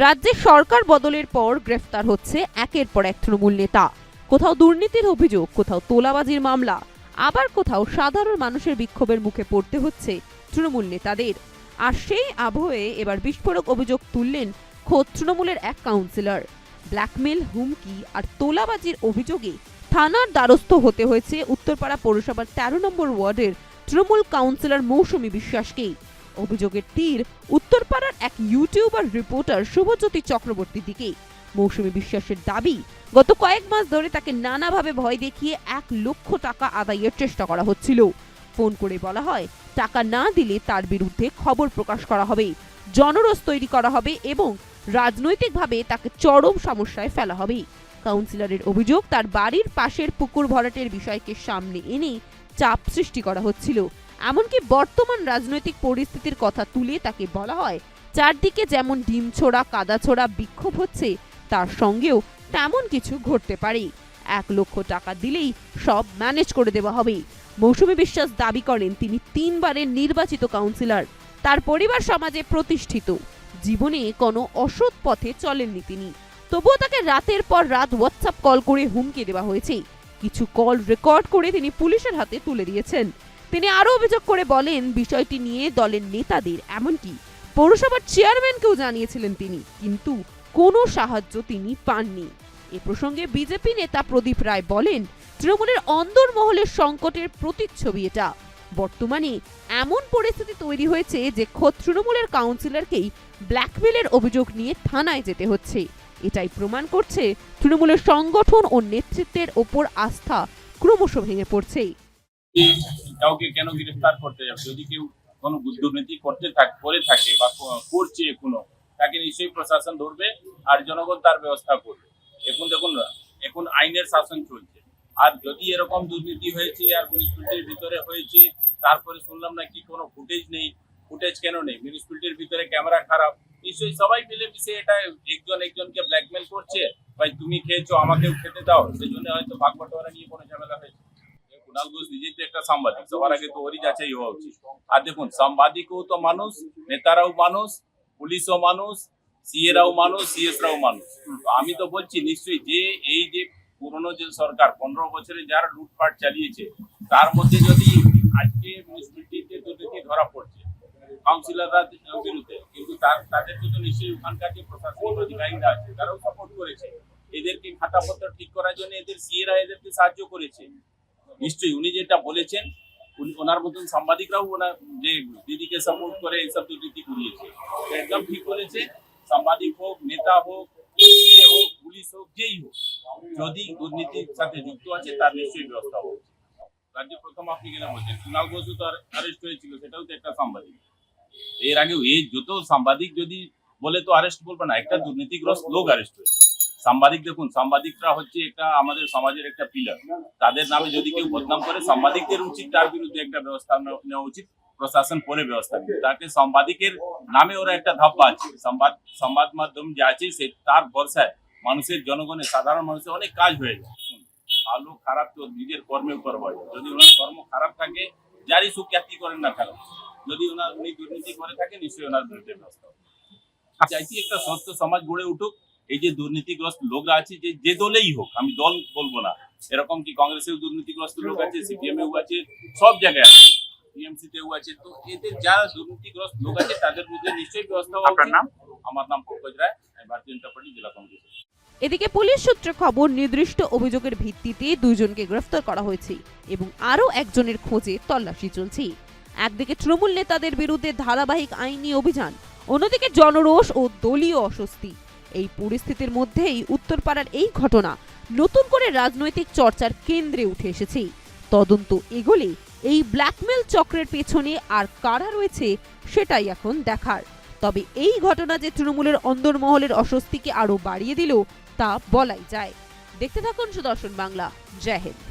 রাজ্যে সরকার বদলের পর গ্রেফতার হচ্ছে একের পর এক তৃণমূল নেতা। কোথাও দুর্নীতির অভিযোগ, কোথাও তোলাবাজির মামলা, আবার কোথাও সাধারণ মানুষের বিক্ষোভের মুখে পড়তে হচ্ছে তৃণমূল নেতাদের। আর সেই আবহে এবার বিস্ফোরক অভিযোগ তুললেন খোদ তৃণমূলের এক কাউন্সিলর। ব্ল্যাকমেল, হুমকি আর তোলাবাজির অভিযোগে থানার দ্বারস্থ হতে হয়েছে উত্তরপাড়া পৌরসভার ১৩ নম্বর ওয়ার্ডের তৃণমূল কাউন্সিলর মৌসুমী বিশ্বাসকে। অভিযোগের তীর উত্তরপাড়ার এক ইউটিউবার রিপোর্টার শুভজ্যোতি চক্রবর্তীর দিকে। মৌসুমী বিশ্বাসের দাবি, গত কয়েক মাস ধরে তাকে নানাভাবে ভয় দেখিয়ে ১ লক্ষ টাকা আদায়ের চেষ্টা করা হচ্ছিল। ফোন করে বলা হয়, টাকা না দিলে তার বিরুদ্ধে খবর প্রকাশ করা হবে, জনরোষ তৈরি করা হবে এবং রাজনৈতিকভাবে তাকে চরম সমস্যায় ফেলা হবে। কাউন্সিলরের অভিযোগ, তার বাড়ির পাশের পুকুর ভরাটের বিষয়কে সামনে এনে চাপ সৃষ্টি করা হচ্ছিল। এমনকি বর্তমান রাজনৈতিক পরিস্থিতির কথা তুলে তাকে বলা হয়, চারদিকে যেমন ডিম ছোড়া, কাদা ছোড়া বিক্ষোভ হচ্ছে, তার সঙ্গেও তেমন কিছু ঘটতে পারে। ১ লক্ষ টাকা দিলেই সব ম্যানেজ করে দেওয়া হবে। মৌসুমী বিশ্বাস দাবি করেন, তিনি ৩ বারের নির্বাচিত কাউন্সিলর। তার পরিবার সমাজে প্রতিষ্ঠিত, জীবনে কোনো অসৎ পথে চলেননি তিনি। তবুও তাকে রাতের পর রাত হোয়াটসঅ্যাপ কল করে হুমকি দেওয়া হয়েছে। কিছু কল রেকর্ড করে তিনি পুলিশের হাতে তুলে দিয়েছেন। তিনি আরো অভিযোগ করে বলেন, বিষয়টি নিয়ে দলের নেতাদের, এমনকি পৌরসভার চেয়ারম্যানকেও জানিয়েছিলেন তিনি, কিন্তু কোনো সাহায্য তিনি পাননি। এ প্রসঙ্গে বিজেপি নেতা প্রদীপ রায় বলেন, তৃণমূলের অন্দরমহলের সংকটের প্রতিচ্ছবি এটা। বর্তমানে এমন পরিস্থিতি তৈরি হয়েছে যে খোদ তৃণমূলের কাউন্সিলরকেই ব্ল্যাকমেলের অভিযোগ নিয়ে থানায় যেতে হচ্ছে। এটাই প্রমাণ করছে তৃণমূলের সংগঠন ও নেতৃত্বের ওপর আস্থা ক্রমশ ভেঙে পড়ছে। কাউকে কেন গ্রেফতার করতে যাবে? যদি কেউ কোনো দুর্নীতি করে থাকে বা করছে এখনো, তাকে নিশ্চয়ই প্রশাসন ধরবে আর জনগণ তার ব্যবস্থা করবে। এখন দেখুন, এখন আইনের শাসন চলছে। আর যদি এরকম দুর্নীতি হয়েছে আর মিউনিসিপ্যালিটির ভিতরে হয়েছে, তারপরে শুনলাম নাকি কোনো ফুটেজ নেই। ফুটেজ কেন নেই? মিউনিসিপ্যালিটির ভিতরে ক্যামেরা খারাপ, নিশ্চয়ই সবাই মিলে মিশে এটা একজনকে ব্ল্যাকমেল করছে, ভাই তুমি খেয়েছো আমাকেও খেতে দাও, সেই জন্য হয়তো ভাগ বাটোয়ারা নিয়ে কোনো ঝামেলা হয়েছে। কুণাল ঘোষ নিজেই তো একটা সাংবাদিক, সবার আগে তো ওরই যাচাই হওয়া উচিত। আর দেখুন, সাংবাদিকও তো মানুষ, নেতারাও মানুষ, পুলিশও মানুষ, সিএরাও মানুষ, সিএসরাও মানুষ। আমি তো বলছি, নিশ্চয়ই যে এই যে পুরনো যে সরকার 15 বছরে যারা লুটপাট চালিয়েছে, তার মধ্যে যদি আজকে মিউনিসিপ্যালিটিতে দুর্নীতি ধরা পড়ছে কাউন্সিলররা বিরুদ্ধে, কিন্তু তাদেরকে তো নিশ্চয়ই ওখানকার যে প্রশাসনিক অধিকারীরা আছে তারাও সাপোর্ট করেছে, এদেরকে খাতাপত্র ঠিক করার জন্য এদের সিএরা এদেরকে সাহায্য করেছে। নিশ্চয়ই উনি যেটা বলেছেন, ওনার মতন সাংবাদিকরাও ওনার যে দিদিকে সাপোর্ট করে এইসব দুর্নীতি করিয়েছে, একদম ঠিক বলেছে। সাংবাদিক হোক, নেতা হোক, হোক, পুলিশ হোক, যেই হোক, যদি দুর্নীতির সাথে যুক্ত আছে তার নিশ্চয়ই ব্যবস্থা হোক। রাজ্যে প্রথম আপনি কেন বলছেন, কুণাল ঘোষও তো অ্যারেস্ট হয়েছিল, সেটাও তো একটা সাংবাদিক। এর আগেও এই যত সাংবাদিক যদি বলে তো অ্যারেস্ট বলবে না, একটা দুর্নীতিগ্রস্ত লোক অ্যারেস্ট হয়েছে। সাংবাদিক দেখুন, সাংবাদিকরা হচ্ছে একটা আমাদের সমাজের একটা পিলার। তাদের নামে যদি কেউ বদনাম করে, সাংবাদিকদের উচিত তার বিরুদ্ধে একটা ব্যবস্থা নেওয়া উচিত, প্রশাসন পরে ব্যবস্থা নেবে। তাকে সাংবাদিকের নামে ওরা একটা ধাপ্পা আছে, সংবাদ মাধ্যম যে আছে সে তার ভরসায় মানুষের, জনগণের, সাধারণ মানুষের অনেক কাজ হয়ে যায়। ভালো খারাপ তো নিজের কর্মের উপর হয়। যদি ওনার কর্ম খারাপ থাকে, যারই সুখ্যাতি করেন না কেন, যদি উনি দুর্নীতি করে থাকে, নিশ্চয়ই ওনার বিরুদ্ধে ব্যবস্থা হবে। চাইছি একটা সুস্থ সমাজ গড়ে উঠুক। এই যে দুর্নীতিগ্রস্ত লোকরা আছে, যে দলেই হোক, আমি দল বলবো না, এরকম কি কংগ্রেসেও দুর্নীতিগ্রস্ত লোক আছে, সিপিএমেও আছে, সব জায়গায় আছে, টিএমসিতেও আছে। তো এদের যারা দুর্নীতিগ্রস্ত লোক আছে তাদের বিরুদ্ধে নিশ্চয়ই ব্যবস্থা হবে। আমার নাম পঙ্কজ রায়, ভারতীয় জনতা পার্টি জেলা কংগ্রেস। এদিকে পুলিশ সূত্রে খবর, নির্দিষ্ট অভিযোগের ভিত্তিতে 2 জনকে গ্রেফতার করা হয়েছে এবং আরও একজনের খোঁজে তল্লাশি চলছে। একদিকে তৃণমূল নেতাদের বিরুদ্ধে ধারাবাহিক আইনি অভিযান, অন্যদিকে জনরোষ ও দলীয় অস্বস্তি। এই পরিস্থিতির মধ্যেই উত্তরপাড়ার এই ঘটনা নতুন করে রাজনৈতিক চর্চার কেন্দ্রে উঠে এসেছে। তদন্ত এগোলে এই ব্ল্যাকমেল চক্রের পেছনে আর কারা রয়েছে সেটাই এখন দেখার। তবে এই ঘটনা যে তৃণমূলের অন্দরমহলের অস্বস্তিকে আরো বাড়িয়ে দিল তা বলাই যায়। দেখতে থাকুন সুদর্শন বাংলা। জয় হিন্দ।